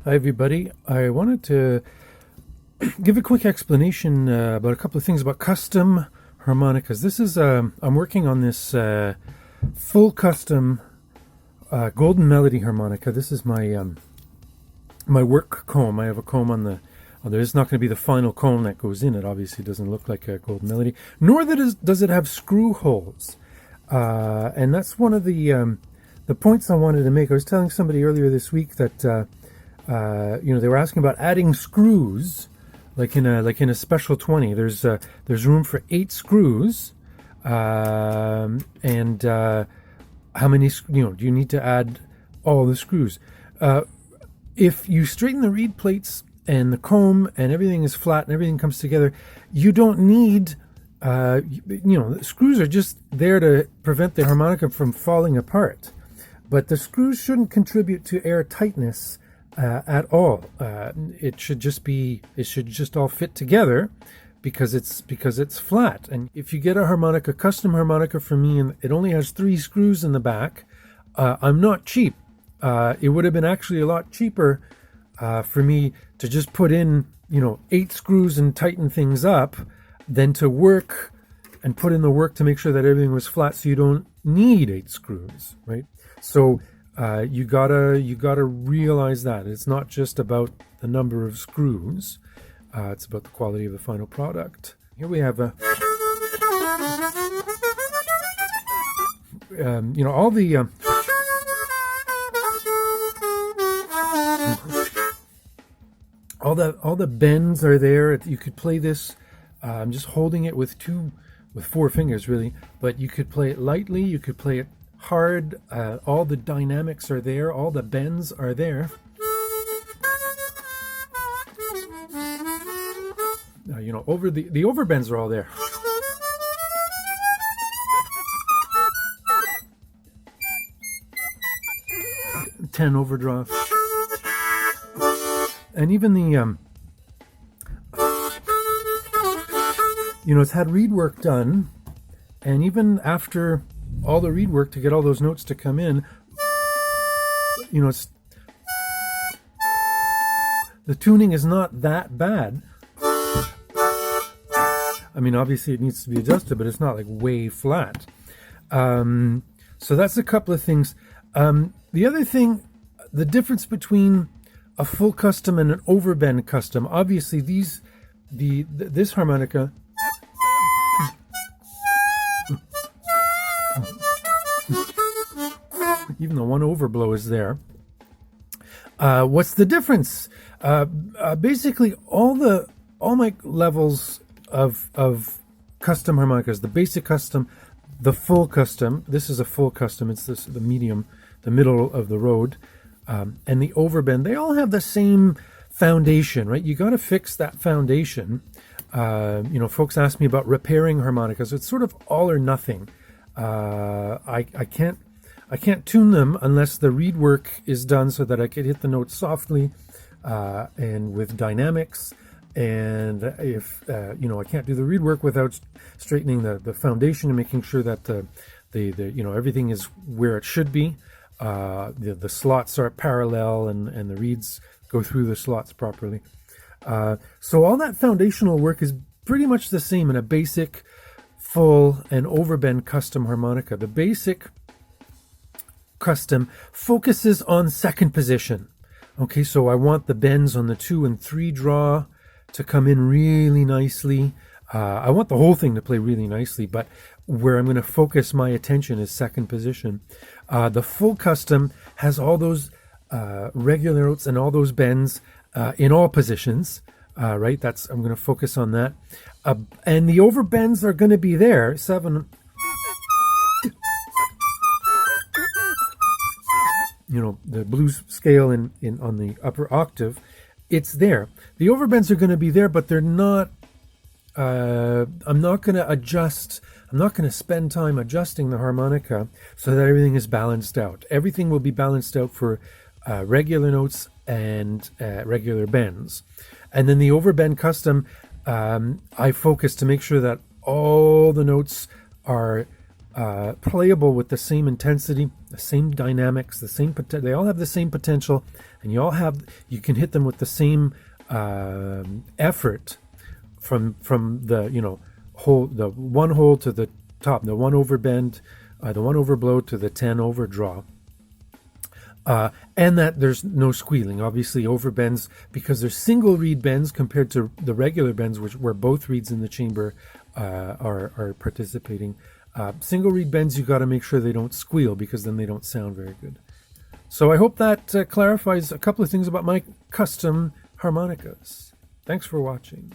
Hi, everybody. I wanted to give a quick explanation about a couple of things about custom harmonicas. I'm working on this full custom golden melody harmonica. This is my work comb. I have a comb on the. There's not going to be the final comb that goes in it. Obviously, it doesn't look like a golden melody, nor does it have screw holes. And that's one of the points I wanted to make. I was telling somebody earlier this week that they were asking about adding screws, like in a special 20. There's room for 8 screws, and how many? Do you need to add all the screws? If you straighten the reed plates and the comb and everything is flat and everything comes together, you don't need. The screws are just there to prevent the harmonica from falling apart, but the screws shouldn't contribute to air tightness at all. It should just all fit together because it's flat. And if you get a custom harmonica from me, and it only has 3 screws in the back, I'm not cheap. It would have been actually a lot cheaper for me to just put in 8 screws and tighten things up than to work and put in the work to make sure that everything was flat, so you don't need 8 screws, right? So you gotta realize that it's not just about the number of screws; it's about the quality of the final product. Here we have all the all the bends are there. You could play this. I'm just holding it with 4 fingers, really, but you could play it lightly. You could play it hard. All the dynamics are there. All the bends are there. Over the overbends are all there. Ten overdraw, and even the it's had reed work done, and even after all the reed work to get all those notes to come in, the tuning is not that bad. I mean, obviously it needs to be adjusted, but it's not like way flat. So that's a couple of things. The other thing, the difference between a full custom and an overbend custom. Obviously, this harmonica. Even the one overblow is there. What's the difference? Basically, all my levels of custom harmonicas, the basic custom, the full custom. This is a full custom. It's the medium, the middle of the road, and the overbend. They all have the same foundation, right? You got to fix that foundation. Folks ask me about repairing harmonicas. It's sort of all or nothing. I can't tune them unless the reed work is done so that I could hit the notes softly and with dynamics. And if I can't do the reed work without straightening the foundation and making sure that the everything is where it should be. The slots are parallel and the reeds go through the slots properly. So all that foundational work is pretty much the same in a basic, full, and overbend custom harmonica. The basic custom focuses on second position. Okay, so I want the bends on the 2 and 3 draw to come in really nicely. I want the whole thing to play really nicely, but where I'm going to focus my attention is second position. The full custom has all those regular notes and all those bends in all positions. Right, I'm going to focus on that. And the overbends are going to be there. 7. The blues scale on the upper octave, it's there. The overbends are going to be there, but they're not. I'm not going to adjust. I'm not going to spend time adjusting the harmonica so that everything is balanced out. Everything will be balanced out for regular notes and regular bends. And then the overbend custom, I focus to make sure that all the notes are playable with the same intensity, the same dynamics, the same they all have the same potential, and you can hit them with the same effort from the the one hole to the top, the one overbend, the one overblow to the 10 overdraw. And that there's no squealing. Obviously, overbends, because they're single reed bends compared to the regular bends, where both reeds in the chamber are participating. Single reed bends, you got to make sure they don't squeal, because then they don't sound very good. So I hope that clarifies a couple of things about my custom harmonicas. Thanks for watching.